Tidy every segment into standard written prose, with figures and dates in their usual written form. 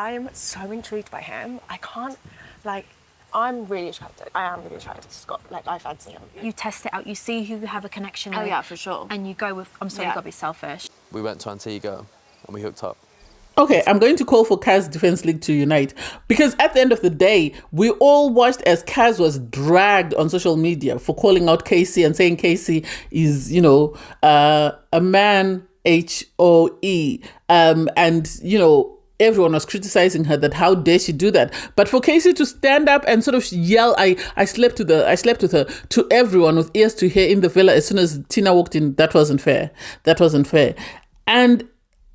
I'm so intrigued by him. I can't, like, I'm really attracted. I am really attracted to Scott. Like, I fancy him. You test it out. You see who you have a connection with. Oh, yeah, for sure. And you go with, I'm sorry, you got to be selfish. We went to Antigua and we hooked up. Okay, I'm going to call for Kaz Defense League to unite, because at the end of the day, we all watched as Kaz was dragged on social media for calling out Casey and saying Casey is, you know, a man, H-O-E. And, you know, everyone was criticizing her that how dare she do that. But for Casey to stand up and sort of yell, I slept with her, to everyone with ears to hear in the villa as soon as Tina walked in, that wasn't fair. That wasn't fair. And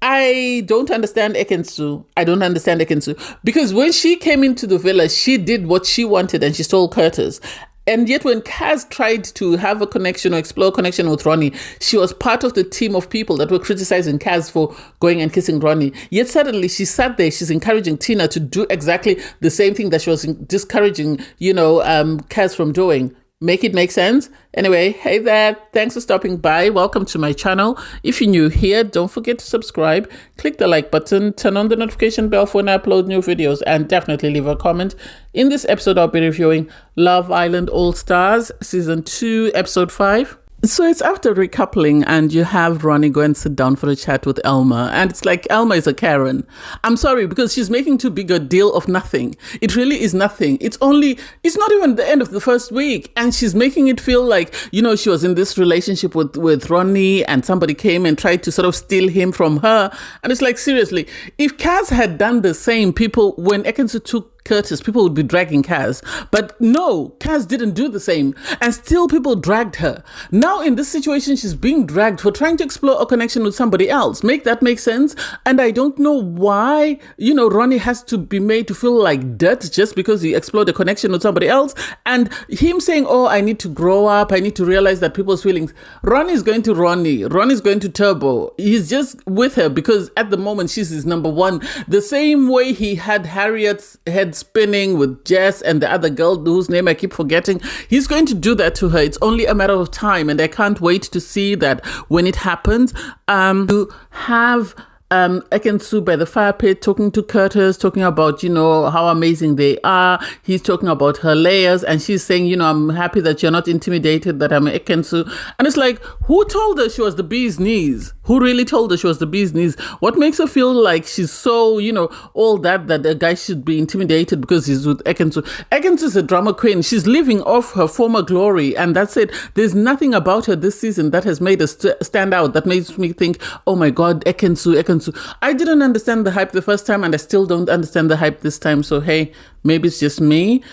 I don't understand Ekin-Su. I don't understand Ekin-Su. Because when she came into the villa, she did what she wanted and she stole Curtis. And yet when Kaz tried to have a connection or explore a connection with Ronnie, she was part of the team of people that were criticizing Kaz for going and kissing Ronnie. Yet suddenly she sat there, she's encouraging Tina to do exactly the same thing that she was discouraging, you know, Kaz from doing. Make it make sense? Anyway, hey there, thanks for stopping by. Welcome to my channel. If you're new here, don't forget to subscribe, click the like button, turn on the notification bell for when I upload new videos, and definitely leave a comment. In this episode, I'll be reviewing Love Island All Stars, Season 2, Episode 5. So it's after recoupling and you have Ronnie go and sit down for a chat with Elma, and it's like Elma is a Karen. I'm sorry, because she's making too big a deal of nothing. It really is nothing. It's not even the end of the first week, and she's making it feel like, you know, she was in this relationship with Ronnie and somebody came and tried to sort of steal him from her. And it's like, seriously, if Kaz had done the same, people, when Ekin-Su took Curtis, people would be dragging Kaz. But no, Kaz didn't do the same, and still people dragged her. Now in this situation, she's being dragged for trying to explore a connection with somebody else. Make that make sense? And I don't know why, you know, Ronnie has to be made to feel like dirt just because he explored a connection with somebody else. And him saying, oh, I need to grow up, I need to realize that people's feelings. Ronnie's going to Ronnie. Ronnie's going to Turbo. He's just with her because at the moment she's his number one. The same way he had Harriet's head spinning with Jess and the other girl whose name I keep forgetting. He's going to do that to her. It's only a matter of time, and I can't wait to see that when it happens. To have Ekin-Su by the fire pit talking to Curtis, talking about, you know, how amazing they are. He's talking about her layers, and she's saying, you know, I'm happy that you're not intimidated that I'm Ekin-Su. And it's like, who told her she was the bee's knees? Who really told her she was the bee's knees? What makes her feel like she's so, you know, all that a guy should be intimidated because he's with Ekin-Su? Ekin-Su is a drama queen. She's living off her former glory, and that's it. There's nothing about her this season that has made us stand out, that makes me think, oh my God, Ekin-Su, Ekin-Su. I didn't understand the hype the first time, and I still don't understand the hype this time. So, hey, maybe it's just me.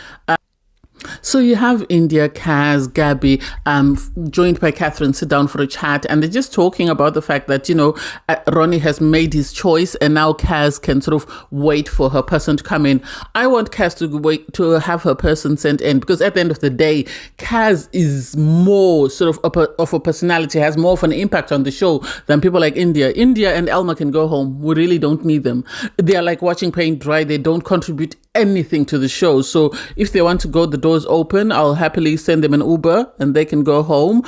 So you have India, Kaz, Gabby, joined by Catherine, sit down for a chat, and they're just talking about the fact that, you know, Ronnie has made his choice, and now Kaz can sort of wait for her person to come in. I want Kaz to wait to have her person sent in, because at the end of the day, Kaz is more sort of a personality, has more of an impact on the show than people like India. India and Elma can go home. We really don't need them. They are like watching paint dry. They don't contribute anything to the show. So if they want to go, the door's open. I'll happily send them an Uber and they can go home.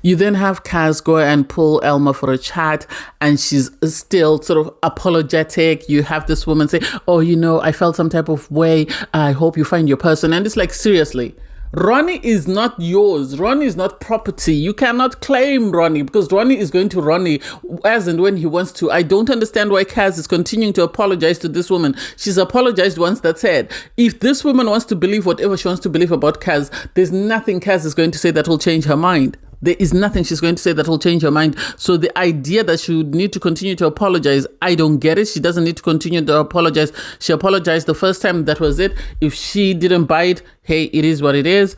You then have Kaz go and pull Elma for a chat, and she's still sort of apologetic. You have this woman say, oh, you know, I felt some type of way. I hope you find your person. And it's like, seriously, Ronnie is not yours. Ronnie is not property. You cannot claim Ronnie, because Ronnie is going to Ronnie as and when he wants to. I don't understand why Kaz is continuing to apologize to this woman. She's apologized once, that's it. If this woman wants to believe whatever she wants to believe about Kaz, there's nothing Kaz is going to say that will change her mind. There is nothing she's going to say that will change her mind. So the idea that she would need to continue to apologize, I don't get it. She doesn't need to continue to apologize. She apologized the first time. That was it. If she didn't buy it, hey, it is what it is.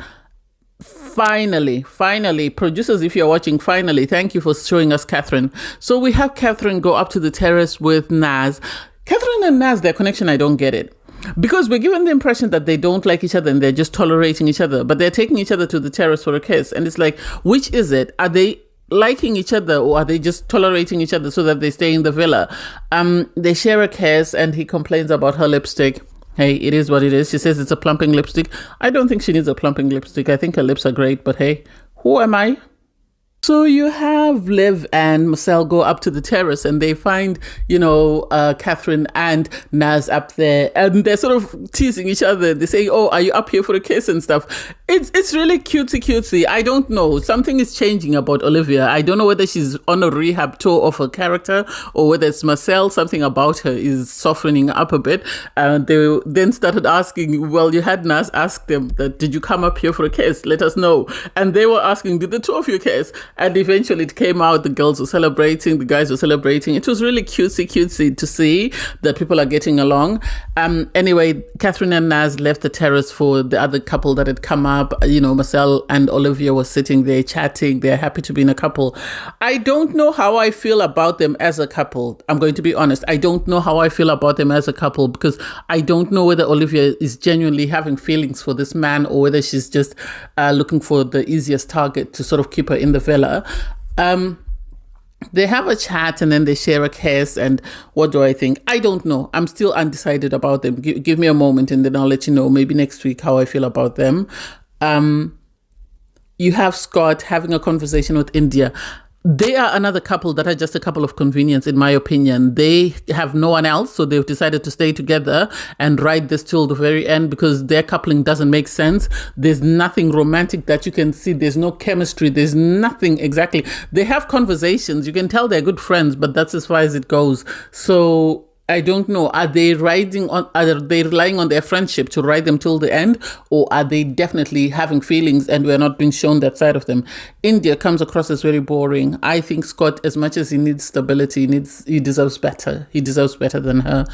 Finally, producers, if you're watching, finally, thank you for showing us Catherine. So we have Catherine go up to the terrace with Naz. Catherine and Naz, their connection, I don't get it. Because we're given the impression that they don't like each other and they're just tolerating each other, but they're taking each other to the terrace for a kiss. And it's like, which is it? Are they liking each other, or are they just tolerating each other so that they stay in the villa? They share a kiss, and he complains about her lipstick. Hey, it is what it is. She says it's a plumping lipstick. I don't think she needs a plumping lipstick. I think her lips are great, but hey, who am I? So you have Liv and Marcel go up to the terrace and they find, Catherine and Naz up there, and they're sort of teasing each other. They say, "Oh, are you up here for a kiss and stuff?" It's really cutesy. I don't know. Something is changing about Olivia. I don't know whether she's on a rehab tour of her character or whether it's Marcel. Something about her is softening up a bit. And they then started asking, well, you had Naz ask them that, did you come up here for a kiss? Let us know. And they were asking, did the two of you kiss? And eventually it came out, the girls were celebrating, the guys were celebrating. It was really cutesy to see that people are getting along. Anyway, Catherine and Naz left the terrace for the other couple that had come up. Marcel and Olivia were sitting there chatting. They're happy to be in a couple. I don't know how I feel about them as a couple. I'm going to be honest. I don't know how I feel about them as a couple because I don't know whether Olivia is genuinely having feelings for this man or whether she's just looking for the easiest target to sort of keep her in the villa. They have a chat and then they share a kiss. And what do I think? I don't know. I'm still undecided about them. Give me a moment and then I'll let you know maybe next week how I feel about them. You have Scott having a conversation with India. They are another couple that are just a couple of convenience, in my opinion. They have no one else, so they've decided to stay together and ride this till the very end because their coupling doesn't make sense. There's nothing romantic that you can see. There's no chemistry. There's nothing exactly. They have conversations. You can tell they're good friends, but that's as far as it goes. So I don't know. Are they relying on their friendship to ride them till the end, or are they definitely having feelings and we're not being shown that side of them? India comes across as very boring. I think Scott, as much as he needs stability, he deserves better. He deserves better than her.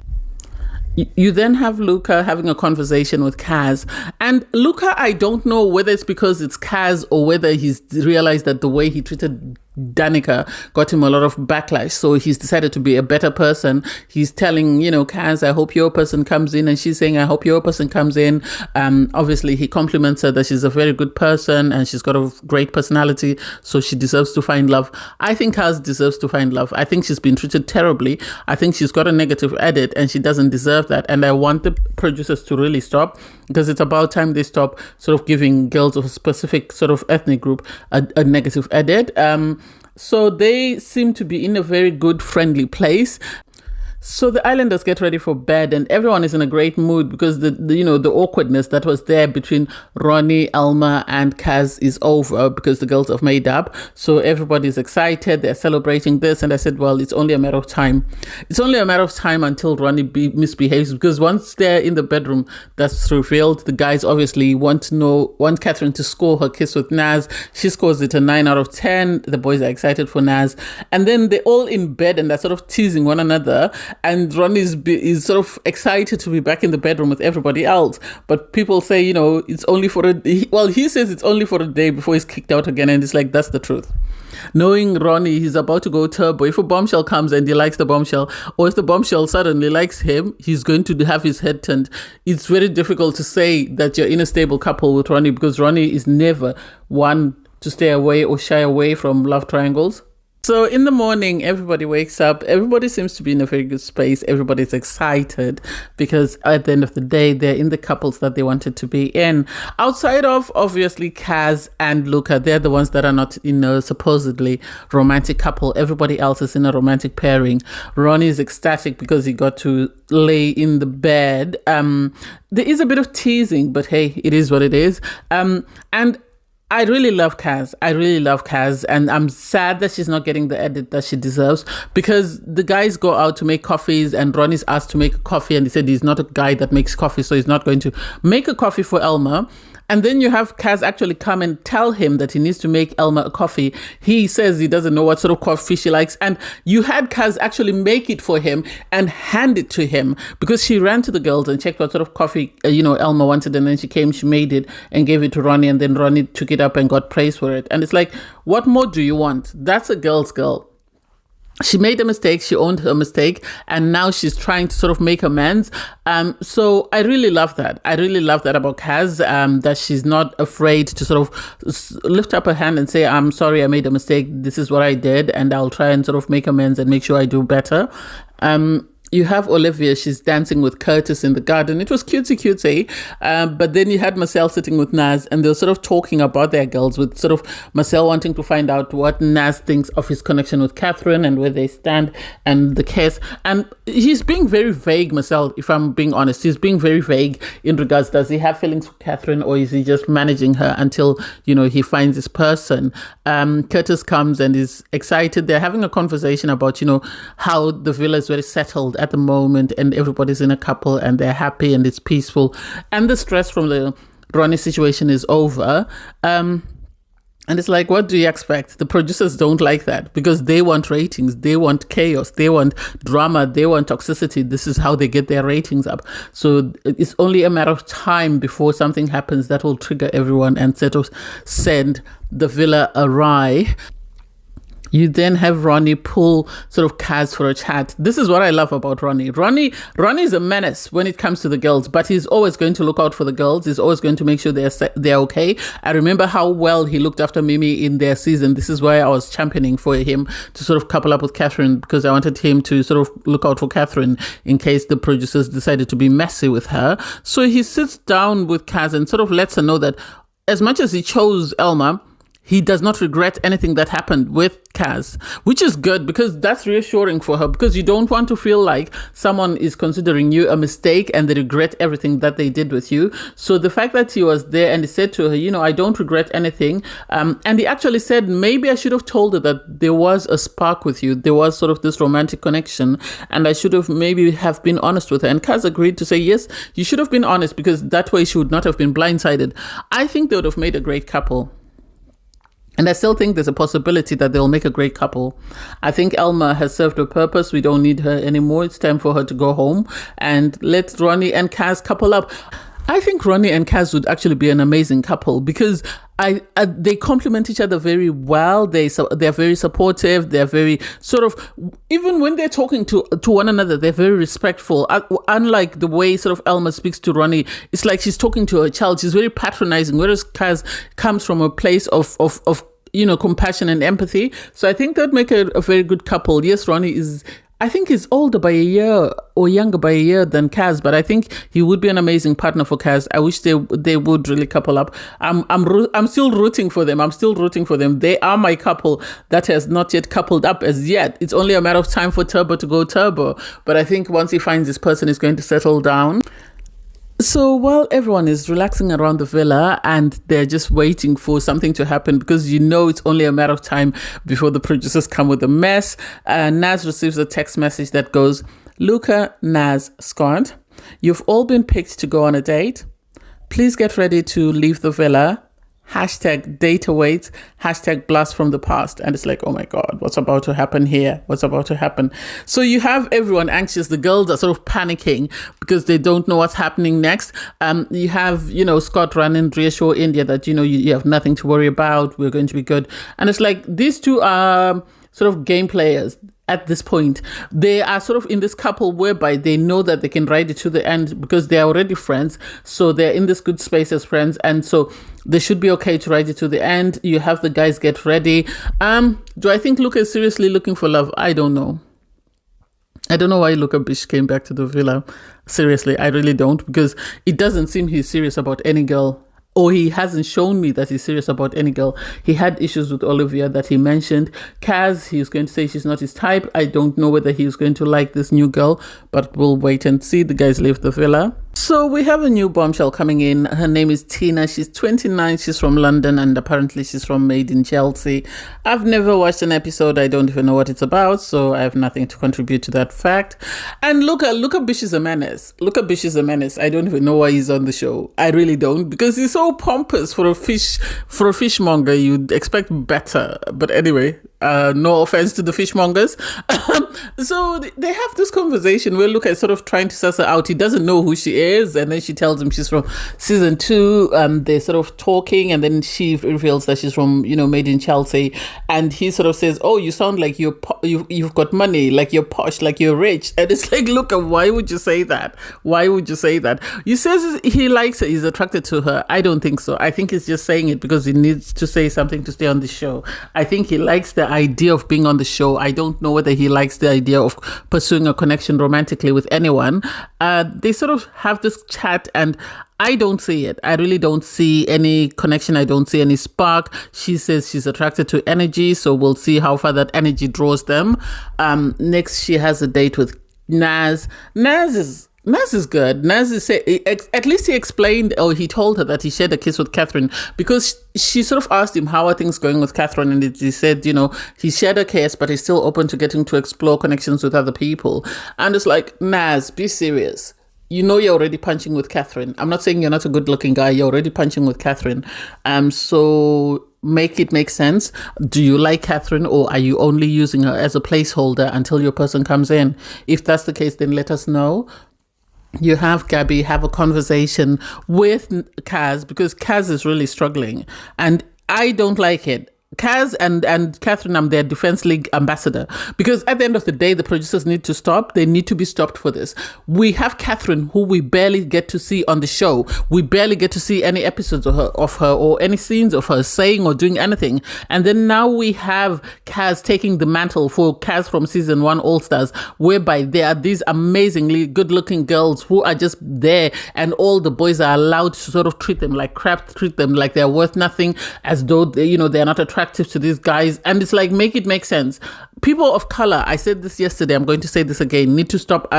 You then have Luca having a conversation with Kaz. And Luca, I don't know whether it's because it's Kaz or whether he's realized that the way he treated Danica got him a lot of backlash. So he's decided to be a better person. He's telling, Kaz, I hope your person comes in. And she's saying, I hope your person comes in. Obviously, he compliments her that she's a very good person and she's got a great personality. So she deserves to find love. I think Kaz deserves to find love. I think she's been treated terribly. I think she's got a negative edit and she doesn't deserve that. And I want the producers to really stop, because it's about time they stop sort of giving girls of a specific sort of ethnic group a negative edit. So they seem to be in a very good, friendly place. So the islanders get ready for bed and everyone is in a great mood because the awkwardness that was there between Ronnie, Elma and Kaz is over because the girls have made up. So everybody's excited. They're celebrating this. And I said, well, it's only a matter of time. It's only a matter of time until Ronnie misbehaves, because once they're in the bedroom, that's revealed. The guys obviously want Catherine to score her kiss with Naz. She scores it a 9 out of 10. The boys are excited for Naz. And then they're all in bed and they're sort of teasing one another. And Ron is sort of excited to be back in the bedroom with everybody else. But people say, it's only for he says it's only for a day before he's kicked out again. And it's like, that's the truth. Knowing Ronnie, he's about to go turbo. If a bombshell comes and he likes the bombshell, or if the bombshell suddenly likes him, he's going to have his head turned. It's very difficult to say that you're in a stable couple with Ronnie, because Ronnie is never one to stay away or shy away from love triangles. So in the morning, everybody wakes up. Everybody seems to be in a very good space. Everybody's excited because at the end of the day, they're in the couples that they wanted to be in. Outside of, obviously, Kaz and Luca, they're the ones that are not in a supposedly romantic couple. Everybody else is in a romantic pairing. Ronnie is ecstatic because he got to lay in the bed. There is a bit of teasing, but hey, it is what it is. And I really love Kaz. And I'm sad that she's not getting the edit that she deserves, because the guys go out to make coffees and Ronnie's asked to make a coffee and he said he's not a guy that makes coffee, so he's not going to make a coffee for Elma. And then you have Kaz actually come and tell him that he needs to make Elma a coffee. He says he doesn't know what sort of coffee she likes. And you had Kaz actually make it for him and hand it to him, because she ran to the girls and checked what sort of coffee, Elma wanted. And then she came, she made it and gave it to Ronnie. And then Ronnie took it up and got praise for it. And it's like, what more do you want? That's a girl's girl. She made a mistake, she owned her mistake, and now she's trying to sort of make amends. So I really love that. I really love that about Kaz, that she's not afraid to sort of lift up her hand and say, I'm sorry, I made a mistake. This is what I did, and I'll try and sort of make amends and make sure I do better. you have Olivia, she's dancing with Curtis in the garden. It was cutesy. But then you had Marcel sitting with Naz, and they were sort of talking about their girls, with sort of Marcel wanting to find out what Naz thinks of his connection with Catherine and where they stand and the case. And he's being very vague, Marcel, if I'm being honest. He's being very vague in regards, does he have feelings for Catherine, or is he just managing her until, he finds this person? Curtis comes and is excited. They're having a conversation about, how the villa is very settled at the moment and everybody's in a couple and they're happy and it's peaceful and the stress from the Ronnie situation is over. And it's like, what do you expect? The producers don't like that because they want ratings, they want chaos, they want drama, they want toxicity. This is how they get their ratings up. So it's only a matter of time before something happens that will trigger everyone and sort of send the villa awry. You then have Ronnie pull sort of Kaz for a chat. This is what I love about Ronnie. Ronnie is a menace when it comes to the girls, but he's always going to look out for the girls. He's always going to make sure they're okay. I remember how well he looked after Mimi in their season. This is why I was championing for him to sort of couple up with Catherine, because I wanted him to sort of look out for Catherine in case the producers decided to be messy with her. So he sits down with Kaz and sort of lets her know that as much as he chose Elma, he does not regret anything that happened with Kaz, which is good because that's reassuring for her, because you don't want to feel like someone is considering you a mistake and they regret everything that they did with you. So the fact that he was there and he said to her, I don't regret anything. And he actually said, maybe I should have told her that there was a spark with you. There was sort of this romantic connection and I should have maybe have been honest with her. And Kaz agreed to say, yes, you should have been honest, because that way she would not have been blindsided. I think they would have made a great couple. And I still think there's a possibility that they'll make a great couple. I think Elma has served her purpose. We don't need her anymore. It's time for her to go home and let Ronnie and Kaz couple up. I think Ronnie and Kaz would actually be an amazing couple because they complement each other very well. They're very supportive. They're very sort of, even when they're talking to one another, they're very respectful. Unlike the way sort of Elma speaks to Ronnie, it's like she's talking to her child. She's very patronizing, whereas Kaz comes from a place of compassion and empathy. So I think that'd make a very good couple. Yes, Ronnie is, I think he's older by a year or younger by a year than Kaz, but I think he would be an amazing partner for Kaz. I wish they would really couple up. I'm still rooting for them. They are my couple that has not yet coupled up as yet. It's only a matter of time for Turbo to go Turbo. But I think once he finds this person, he's going to settle down. So while everyone is relaxing around the villa and they're just waiting for something to happen, because it's only a matter of time before the producers come with a mess, Naz receives a text message that goes, Luca, Naz, Scott, you've all been picked to go on a date. Please get ready to leave the villa. #date awaits, #blast from the past. And it's like, oh my God, what's about to happen here? What's about to happen? So you have everyone anxious. The girls are sort of panicking because they don't know what's happening next. You have, Scott running Reassure India that, you have nothing to worry about. We're going to be good. And it's like, these two are sort of game players. At this point, they are sort of in this couple whereby they know that they can ride it to the end because they're already friends. So they're in this good space as friends. And so they should be okay to ride it to the end. You have the guys get ready. Do I think Luca is seriously looking for love? I don't know. I don't know why Luca Bish came back to the villa. Seriously, I really don't, because it doesn't seem he's serious about any girl. Or he hasn't shown me that he's serious about any girl. He had issues with Olivia that he mentioned. Kaz, he was going to say she's not his type. I don't know whether he was going to like this new girl, but we'll wait and see. The guys leave the villa. So we have a new bombshell coming in. Her name is Tina. She's 29. She's from London, and apparently she's from Made in Chelsea. I've never watched an episode. I don't even know what it's about, so I have nothing to contribute to that fact. And Luca Bish is a menace. I don't even know why he's on the show. I really don't, because he's so pompous for a fishmonger. You'd expect better. But anyway, no offense to the fishmongers. So they have this conversation where Luca is sort of trying to suss her out. He doesn't know who she is, and then she tells him she's from season 2. They're sort of talking, and then she reveals that she's from, you know, Made in Chelsea, and he sort of says, "Oh, you sound like you've got money, like you're posh, like you're rich." And it's like, look, why would you say that? Why would you say that? You says he likes her, he's attracted to her. I don't think so. I think he's just saying it because he needs to say something to stay on the show. I think he likes the idea of being on the show. I don't know whether he likes the idea of pursuing a connection romantically with anyone. They sort of have this chat, and I don't see it. I really don't see any connection. I don't see any spark. She says she's attracted to energy, so we'll see how far that energy draws them. Next, she has a date with Naz. Naz is good. Naz is at least he explained, or he told her that he shared a kiss with Catherine, because she sort of asked him, how are things going with Catherine? And he said, you know, he shared a kiss, but he's still open to getting to explore connections with other people. And it's like, Naz, be serious. You know you're already punching with Catherine. I'm not saying you're not a good-looking guy. You're already punching with Catherine. So make it make sense. Do you like Catherine, or are you only using her as a placeholder until your person comes in? If that's the case, then let us know. You have Gabby have a conversation with Kaz, because Kaz is really struggling, and I don't like it. Kaz and Catherine, I'm their Defense League ambassador, because at the end of the day, the producers need to stop. They need to be stopped for this. We have Catherine, who we barely get to see on the show. We barely get to see any episodes of her or any scenes of her saying or doing anything. And then now we have Kaz taking the mantle for Kaz from season 1 All Stars, whereby there are these amazingly good-looking girls who are just there, and all the boys are allowed to sort of treat them like crap, treat them like they're worth nothing, as though they're not attractive to these guys. And it's like, make it make sense. People of color, I said this yesterday, I'm going to say this again, need to stop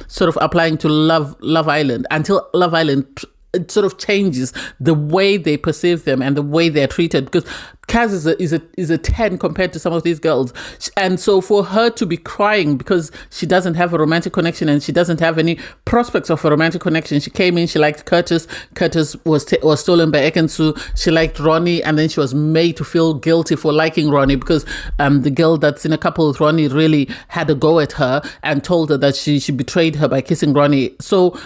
sort of applying to Love Island until Love Island it sort of changes the way they perceive them and the way they're treated, because Kaz is a 10 compared to some of these girls. And so for her to be crying because she doesn't have a romantic connection and she doesn't have any prospects of a romantic connection. She came in, she liked Curtis. Curtis was stolen by Ekin-Su. She liked Ronnie, and then she was made to feel guilty for liking Ronnie because the girl that's in a couple with Ronnie really had a go at her and told her that she betrayed her by kissing Ronnie. So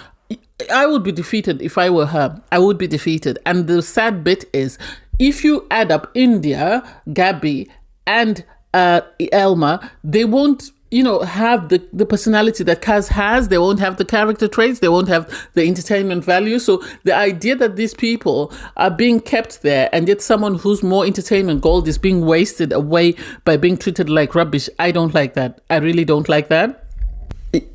I would be defeated if I were her. I would be defeated. And the sad bit is, if you add up India, Gabby, and Elma, they won't, have the personality that Kaz has. They won't have the character traits. They won't have the entertainment value. So the idea that these people are being kept there, and yet someone who's more entertainment gold is being wasted away by being treated like rubbish, I don't like that. I really don't like that.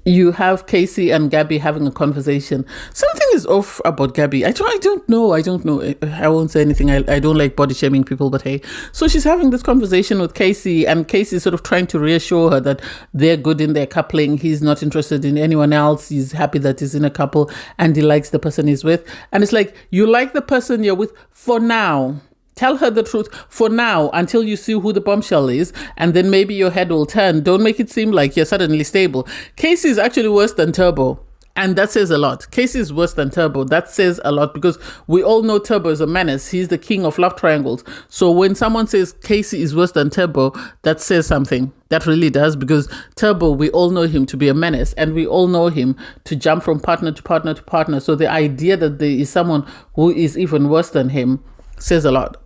You have Casey and Gabby having a conversation. Something is off about Gabby. I don't know. I won't say anything. I don't like body shaming people, but hey. So she's having this conversation with Casey, and Casey is sort of trying to reassure her that they're good in their coupling. He's not interested in anyone else. He's happy that he's in a couple and he likes the person he's with. And it's like, you like the person you're with for now. Tell her the truth for now until you see who the bombshell is, and then maybe your head will turn. Don't make it seem like you're suddenly stable. Casey is actually worse than Turbo, and that says a lot. Casey is worse than Turbo. That says a lot, because we all know Turbo is a menace. He's the king of love triangles. So when someone says Casey is worse than Turbo, that says something. That really does, because Turbo, we all know him to be a menace, and we all know him to jump from partner to partner to partner. So the idea that there is someone who is even worse than him says a lot.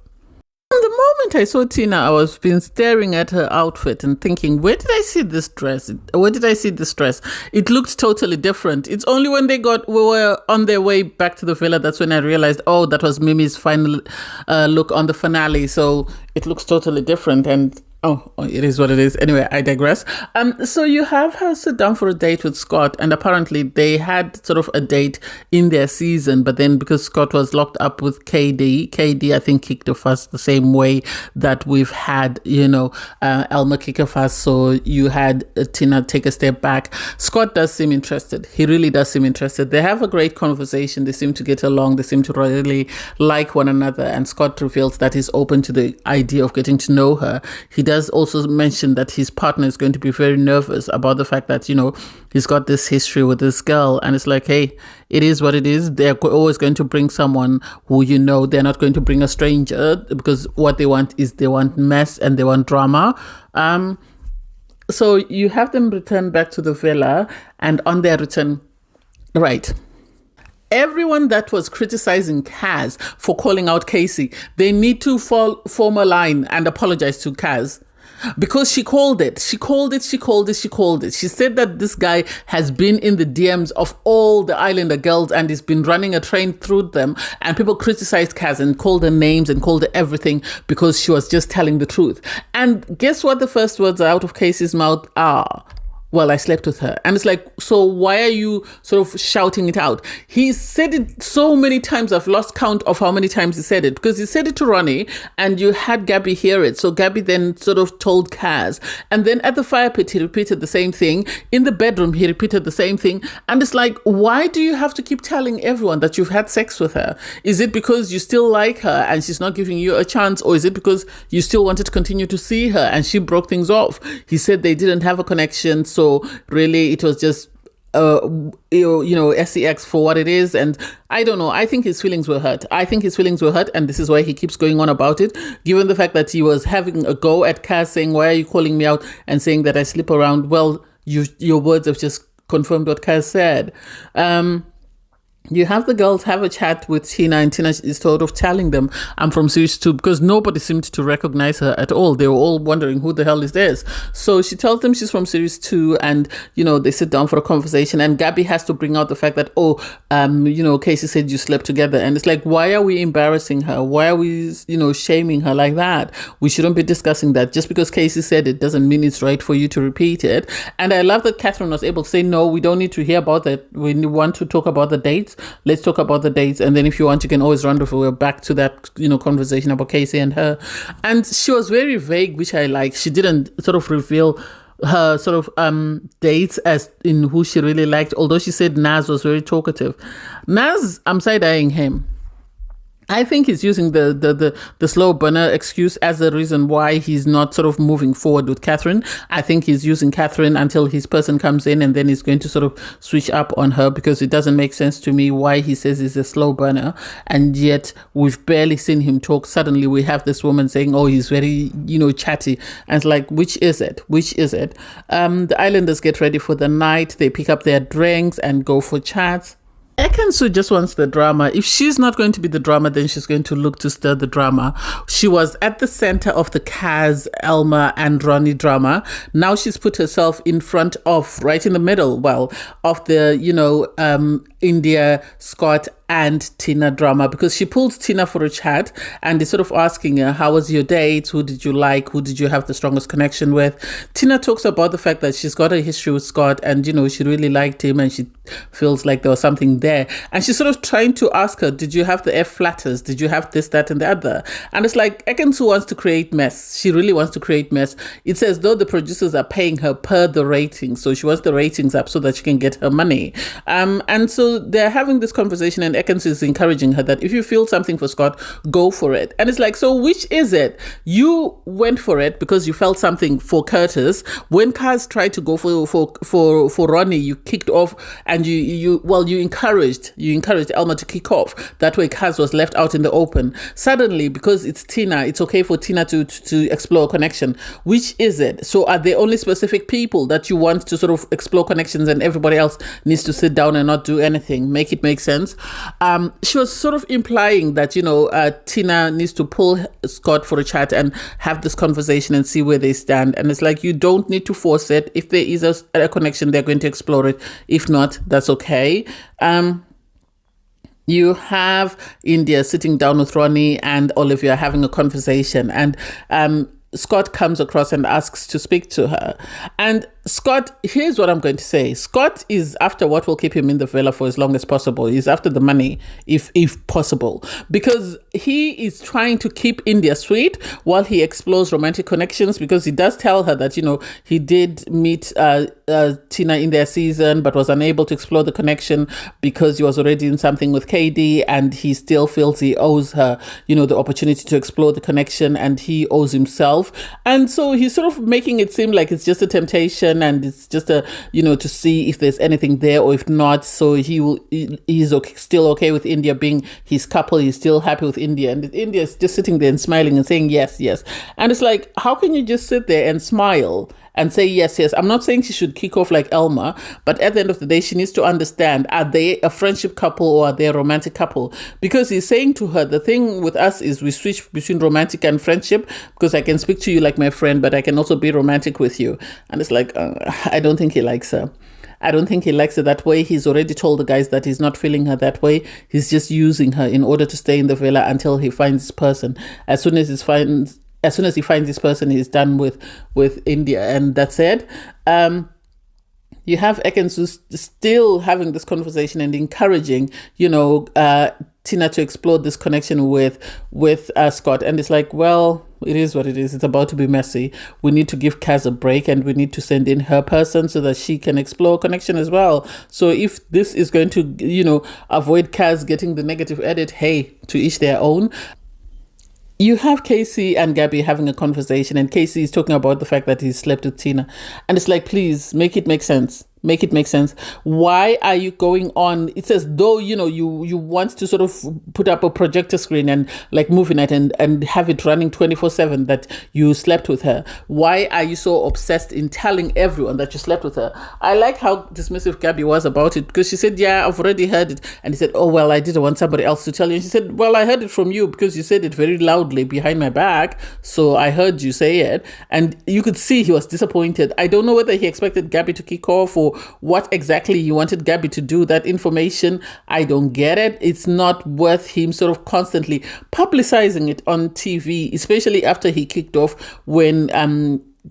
The moment I saw Tina, I was been staring at her outfit and thinking, where did I see this dress? Where did I see this dress? It looked totally different. It's only when we were on their way back to the villa, that's when I realized, oh, that was Mimi's final look on the finale. So it looks totally different, and oh, it is what it is. Anyway, I digress. So you have her sit down for a date with Scott, and apparently they had sort of a date in their season, but then because Scott was locked up with KD, I think kicked off us the same way that we've had, Elma kick off us. So you had Tina take a step back. Scott does seem interested. He really does seem interested. They have a great conversation. They seem to get along. They seem to really like one another. And Scott reveals that he's open to the idea of getting to know her. He does also mention that his partner is going to be very nervous about the fact that, he's got this history with this girl. And it's like, hey, it is what it is. They're always going to bring someone who they're not going to bring a stranger, because what they want is they want mess and they want drama. So you have them return back to the villa, and on their return, right. everyone that was criticizing Kaz for calling out Casey, they need to form a line and apologize to Kaz. Because she called it. She said that this guy has been in the DMs of all the Islander girls and he's been running a train through them. And people criticized Kaz and called her names and called her everything because she was just telling the truth. And guess what the first words out of Casey's mouth are? Well, I slept with her. And it's like, so why are you sort of shouting it out? He said it so many times. I've lost count of how many times he said it, because he said it to Ronnie and you had Gabby hear it. So Gabby then sort of told Kaz. And then at the fire pit, he repeated the same thing. In the bedroom, he repeated the same thing. And it's like, why do you have to keep telling everyone that you've had sex with her? Is it because you still like her and she's not giving you a chance? Or is it because you still wanted to continue to see her and she broke things off? He said they didn't have a connection. So really, it was just, sex for what it is. And I don't know. I think his feelings were hurt. And this is why he keeps going on about it, given the fact that he was having a go at Kaz, saying, why are you calling me out, and saying that I sleep around. Well, your words have just confirmed what Kaz said. You have the girls have a chat with Tina, and Tina is sort of telling them, I'm from series 2, because nobody seemed to recognize her at all. They were all wondering, who the hell is this? So she tells them she's from series 2, and, they sit down for a conversation, and Gabby has to bring out the fact that, Casey said you slept together. And it's like, why are we embarrassing her? Why are we, shaming her like that? We shouldn't be discussing that. Just because Casey said it doesn't mean it's right for you to repeat it. And I love that Catherine was able to say, no, we don't need to hear about that. We want to talk about the dates. Let's talk about the dates, and then if you want, you can always run over back to that conversation about Casey and her. And she was very vague, which I like. She didn't sort of reveal her sort of dates as in who she really liked, although she said Naz was very talkative. Naz, I'm side-eyeing him. I think he's using the slow burner excuse as the reason why he's not sort of moving forward with Catherine. I think he's using Catherine until his person comes in, and then he's going to sort of switch up on her, because it doesn't make sense to me why he says he's a slow burner, and yet we've barely seen him talk. Suddenly we have this woman saying, oh, he's very, chatty. And it's like, which is it? The Islanders get ready for the night. They pick up their drinks and go for chats. Ekin-Su just wants the drama. If she's not going to be the drama, then she's going to look to stir the drama. She was at the center of the Kaz, Elma, and Ronnie drama. Now she's put herself in front of, right in the middle, of the, India, Scott, and Tina drama, because she pulled Tina for a chat and is sort of asking her, how was your date? Who did you like? Who did you have the strongest connection with? Tina talks about the fact that she's got a history with Scott, and she really liked him, and she feels like there was something there. And she's sort of trying to ask her, did you have the F flatters? Did you have this, that, and the other? And it's like, Ekin-Su wants to create mess. She really wants to create mess. It's as though the producers are paying her per the ratings, so she wants the ratings up so that she can get her money. And so they're having this conversation, and Ekin-Su is encouraging her that if you feel something for Scott, go for it. And it's like, so which is it? You went for it because you felt something for Curtis. When Kaz tried to go for Ronnie, you kicked off, and you encouraged Elma to kick off. That way Kaz was left out in the open. Suddenly, because it's Tina, it's okay for Tina to explore a connection. Which is it? So are there only specific people that you want to sort of explore connections, and everybody else needs to sit down and not do anything? Make it make sense. She was sort of implying that, Tina needs to pull Scott for a chat and have this conversation and see where they stand. And it's like, you don't need to force it. If there is a connection, they're going to explore it. If not, that's okay. You have India sitting down with Ronnie and Olivia having a conversation, and Scott comes across and asks to speak to her. And Scott, here's what I'm going to say. Scott is after what will keep him in the villa for as long as possible. He's after the money, if possible, because he is trying to keep India sweet while he explores romantic connections, because he does tell her that, he did meet Tina in their season, but was unable to explore the connection because he was already in something with KD, and he still feels he owes her, the opportunity to explore the connection, and he owes himself. And so he's sort of making it seem like it's just a temptation, and it's just to see if there's anything there, or if not, so he's still okay with India being his couple. He's still happy with India, and India is just sitting there and smiling and saying yes. And it's like, how can you just sit there and smile and say yes, yes. I'm not saying she should kick off like Elma, but at the end of the day, she needs to understand, are they a friendship couple or are they a romantic couple? Because he's saying to her, the thing with us is we switch between romantic and friendship, because I can speak to you like my friend, but I can also be romantic with you. And it's like, I don't think he likes her. I don't think he likes her that way. He's already told the guys that he's not feeling her that way. He's just using her in order to stay in the villa until he finds this person. As soon as he finds this person, he's done with India. And that said, you have Ekin-Su still having this conversation and encouraging, Tina to explore this connection with Scott. And it's like, well, it is what it is. It's about to be messy. We need to give Kaz a break, and we need to send in her person so that she can explore connection as well. So if this is going to, avoid Kaz getting the negative edit, hey, to each their own. You have Casey and Gabby having a conversation, and Casey is talking about the fact that he slept with Tina. And it's like, please, make it make sense. Make it make sense. Why are you going on? It's as though, you want to sort of put up a projector screen and like moving it and have it running 24/7 that you slept with her. Why are you so obsessed in telling everyone that you slept with her? I like how dismissive Gabby was about it, because she said, yeah, I've already heard it. And he said, oh, well, I didn't want somebody else to tell you. And she said, well, I heard it from you because you said it very loudly behind my back. So I heard you say it. And you could see he was disappointed. I don't know whether he expected Gabby to kick off or what exactly you wanted Gabby to do. That information, I don't get it. It's not worth him sort of constantly publicizing it on TV, especially after he kicked off when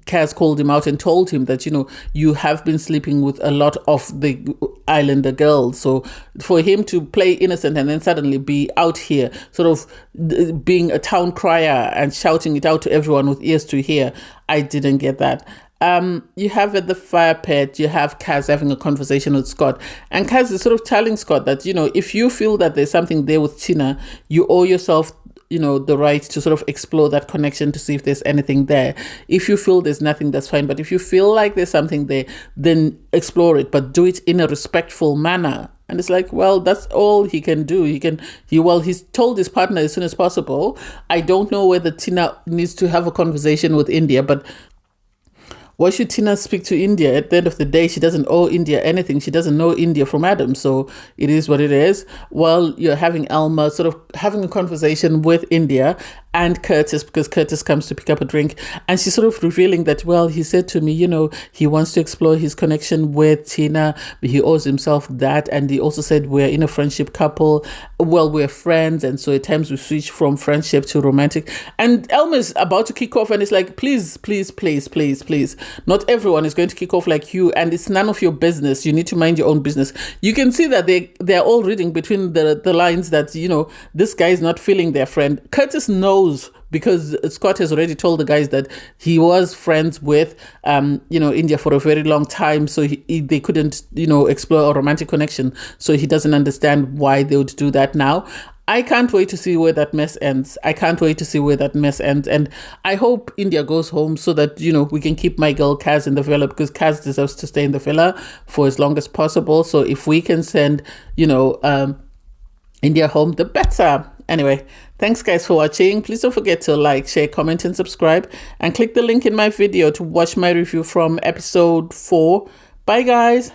Kaz called him out and told him that, you have been sleeping with a lot of the Islander girls. So for him to play innocent and then suddenly be out here sort of being a town crier and shouting it out to everyone with ears to hear, I didn't get that. You have at the fire pit, you have Kaz having a conversation with Scott. And Kaz is sort of telling Scott that, if you feel that there's something there with Tina, you owe yourself, the right to sort of explore that connection to see if there's anything there. If you feel there's nothing, that's fine. But if you feel like there's something there, then explore it, but do it in a respectful manner. And it's like, well, that's all he can do. He's told his partner as soon as possible. I don't know whether Tina needs to have a conversation with India, but why should Tina speak to India? At the end of the day, she doesn't owe India anything. She doesn't know India from Adam. So it is what it is. Well, you're having Alma sort of having a conversation with India and Curtis, because Curtis comes to pick up a drink. And she's sort of revealing that, well, he said to me, he wants to explore his connection with Tina, but he owes himself that. And he also said, we're in a friendship couple. Well, we're friends. And so at times we switch from friendship to romantic. And Elma's about to kick off, and it's like, please, please, please, please, please. Not everyone is going to kick off like you, and it's none of your business. You need to mind your own business. You can see that they're all reading between the lines that, this guy is not feeling their friend. Curtis knows, because Scott has already told the guys that he was friends with, India for a very long time. So they couldn't, explore a romantic connection. So he doesn't understand why they would do that now. I can't wait to see where that mess ends. And I hope India goes home so that, we can keep my girl Kaz in the villa, because Kaz deserves to stay in the villa for as long as possible. So if we can send, India home, the better. Anyway, thanks guys for watching. Please don't forget to like, share, comment, and subscribe. And click the link in my video to watch my review from episode 4. Bye guys.